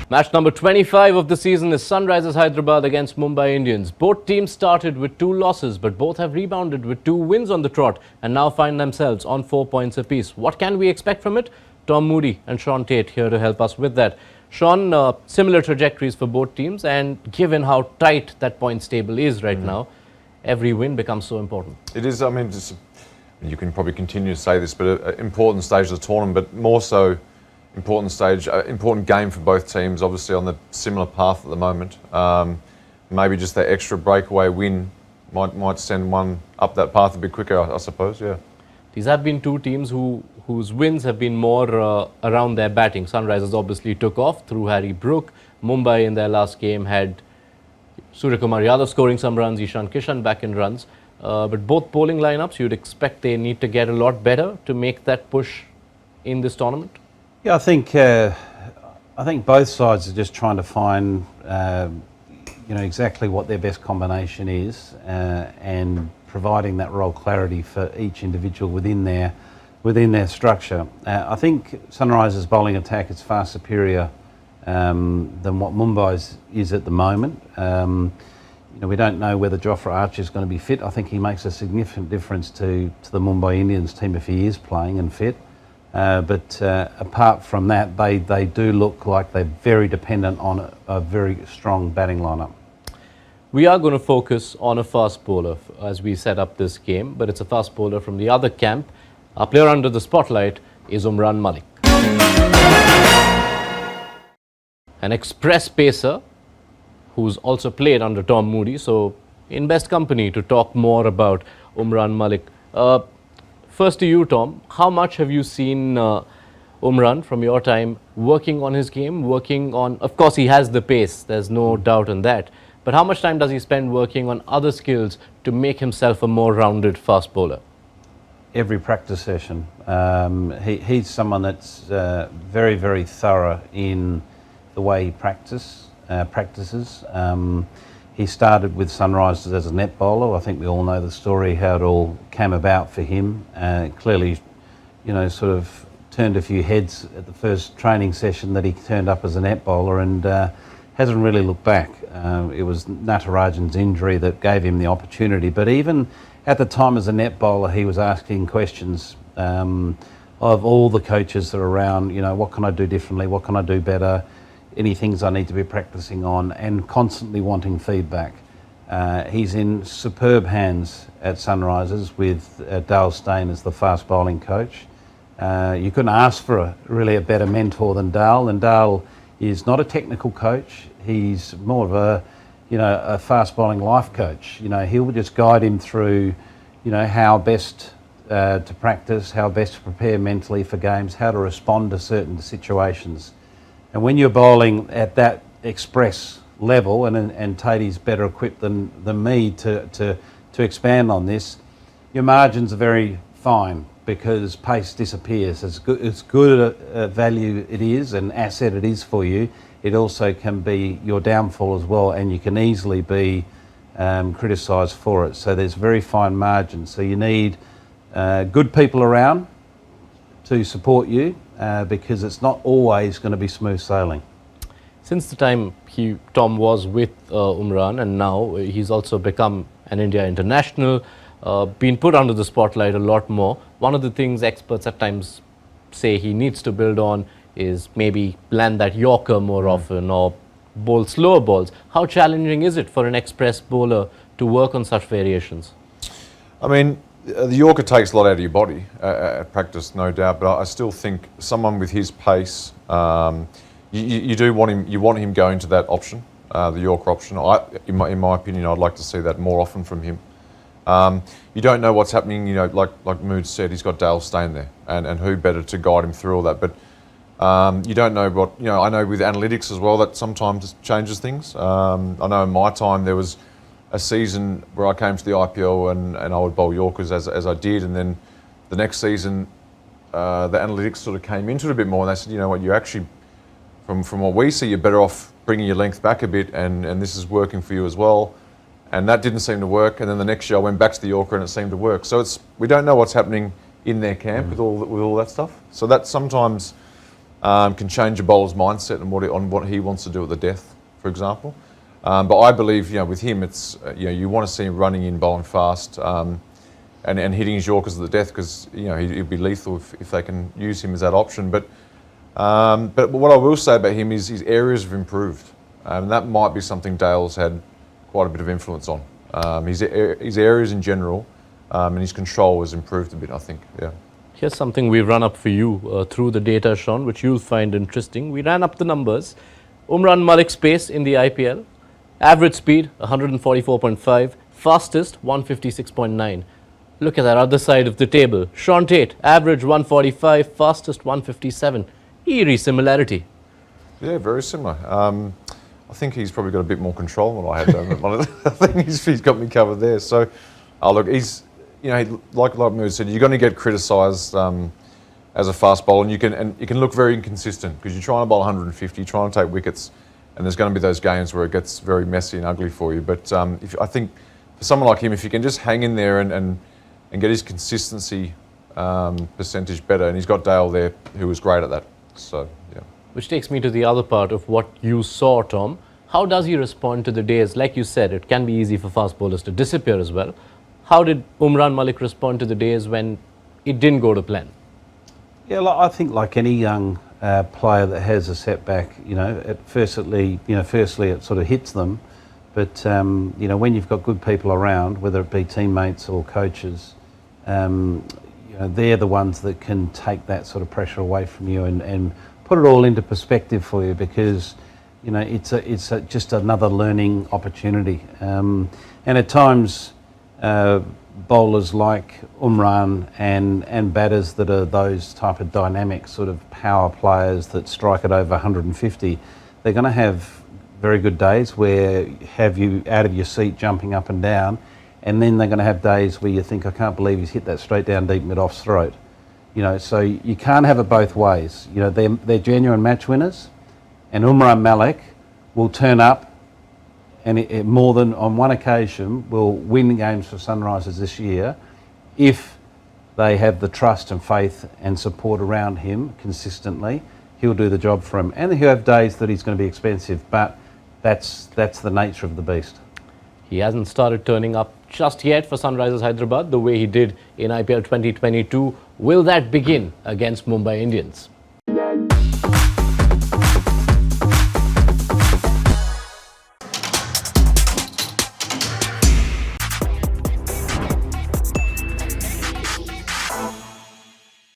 Match number 25 of the season is Sunrisers Hyderabad against Mumbai Indians. Both teams started with 2 losses, but both have rebounded with 2 wins on the trot and now find themselves on 4 points apiece. What can we expect from it? Tom Moody and Shaun Tait here to help us with that. Shaun, similar trajectories for both teams, and given how tight that points table is right now, every win becomes so important. It is, I mean, you can probably continue to say this, but an important stage of the tournament, but more so important stage, important game for both teams, obviously on the similar path at the moment. Maybe just that extra breakaway win might send one up that path a bit quicker, I suppose, yeah. These have been two teams whose wins have been more around their batting. Sunrisers obviously took off through Harry Brook. Mumbai in their last game had Suryakumar Yadav scoring some runs, Ishan Kishan back in runs. But both bowling lineups, you'd expect they need to get a lot better to make that push in this tournament? Yeah, I think both sides are just trying to find exactly what their best combination is and providing that role clarity for each individual within their structure. I think Sunrisers' bowling attack is far superior than what Mumbai's is at the moment. We don't know whether Jofra Archer is going to be fit. I think he makes a significant difference to the Mumbai Indians team if he is playing and fit. But apart from that, they do look like they're very dependent on a very strong batting lineup. We are going to focus on a fast bowler as we set up this game, but it's a fast bowler from the other camp. Our player under the spotlight is Umran Malik. An express pacer who's also played under Tom Moody, so in best company to talk more about Umran Malik. First to you, Tom, how much have you seen Umran from your time working on his game, of course he has the pace, there's no doubt on that, but how much time does he spend working on other skills to make himself a more rounded fast bowler? Every practice session. He's someone that's very, very thorough in the way he practices. He started with Sunrisers as a net bowler. I think we all know the story, how it all came about for him. Clearly, sort of turned a few heads at the first training session that he turned up as a net bowler and hasn't really looked back. It was Natarajan's injury that gave him the opportunity. But even at the time as a net bowler, he was asking questions of all the coaches that are around, what can I do differently? What can I do better? Any things I need to be practicing on, and constantly wanting feedback. He's in superb hands at Sunrisers with Dale Steyn as the fast bowling coach. You couldn't ask for really a better mentor than Dale, and Dale is not a technical coach. He's more of a fast bowling life coach. He'll just guide him through, how best to practice, how best to prepare mentally for games, how to respond to certain situations. And when you're bowling at that express level, and Tatey's better equipped than me to expand on this, your margins are very fine because pace disappears. As good a value it is, an asset it is for you, it also can be your downfall as well, and you can easily be criticised for it. So there's very fine margins. So you need good people around to support you, because it's not always going to be smooth sailing. Since the time Tom was with Umran, and now he's also become an India international, been put under the spotlight a lot more. One of the things experts at times say he needs to build on is maybe land that Yorker more often or bowl slower balls. How challenging is it for an express bowler to work on such variations? I mean, the Yorker takes a lot out of your body at practice, no doubt, but I still think someone with his pace, you want him going to that option, the Yorker option. In my opinion, I'd like to see that more often from him. You don't know what's happening, like Mood said, he's got Dale Steyn there, and who better to guide him through all that. But you don't know what, I know with analytics as well, that sometimes changes things. I know in my time there was a season where I came to the IPL and I would bowl Yorkers as I did, and then the next season the analytics sort of came into it a bit more, and they said, you actually, from what we see, you're better off bringing your length back a bit, and this is working for you as well. And that didn't seem to work, and then the next year I went back to the Yorker and it seemed to work. So we don't know what's happening in their camp with all that stuff. So that sometimes can change a bowler's mindset and what he wants to do at the death, for example. But I believe, with him, it's you want to see him running in, bowling fast, and hitting his Yorkers at the death, because he'd be lethal if they can use him as that option. But what I will say about him is his areas have improved, and that might be something Dale's had quite a bit of influence on. His areas in general, and his control has improved a bit, I think. Yeah. Here's something we run up for you through the data, Shaun, which you'll find interesting. We ran up the numbers. Umran Malik's pace in the IPL, average speed 144.5, fastest 156.9. Look at that other side of the table. Shaun Tait, average 145, fastest 157. Eerie similarity. Yeah, very similar. I think he's probably got a bit more control than what I had, though. I think he's got me covered there. So, look, he's, like Moody said, you're going to get criticised as a fast bowler, and you can look very inconsistent, because you're trying to bowl 150, you're trying to take wickets, and there's going to be those games where it gets very messy and ugly for you. But I think for someone like him, if he can just hang in there and get his consistency percentage better, and he's got Dale there who was great at that. So, yeah. Which takes me to the other part of what you saw, Tom. How does he respond to the days? Like you said, it can be easy for fast bowlers to disappear as well. How did Umran Malik respond to the days when it didn't go to plan? Yeah, I think like any young player that has a setback, firstly it sort of hits them, but when you've got good people around, whether it be teammates or coaches, they're the ones that can take that sort of pressure away from you and put it all into perspective for you, because it's just another learning opportunity, and at times bowlers like Umran and batters that are those type of dynamic sort of power players that strike it over 150, they're going to have very good days where have you out of your seat jumping up and down, and then they're going to have days where you think, I can't believe he's hit that straight down deep mid-off's throat. So you can't have it both ways. They're genuine match winners, and Umran Malik will turn up and it more than on one occasion will win games for Sunrisers this year if they have the trust and faith and support around him consistently. He'll do the job for him, and he'll have days that he's going to be expensive, but that's the nature of the beast. He hasn't started turning up just yet for Sunrisers Hyderabad the way he did in IPL 2022. Will that begin against Mumbai Indians?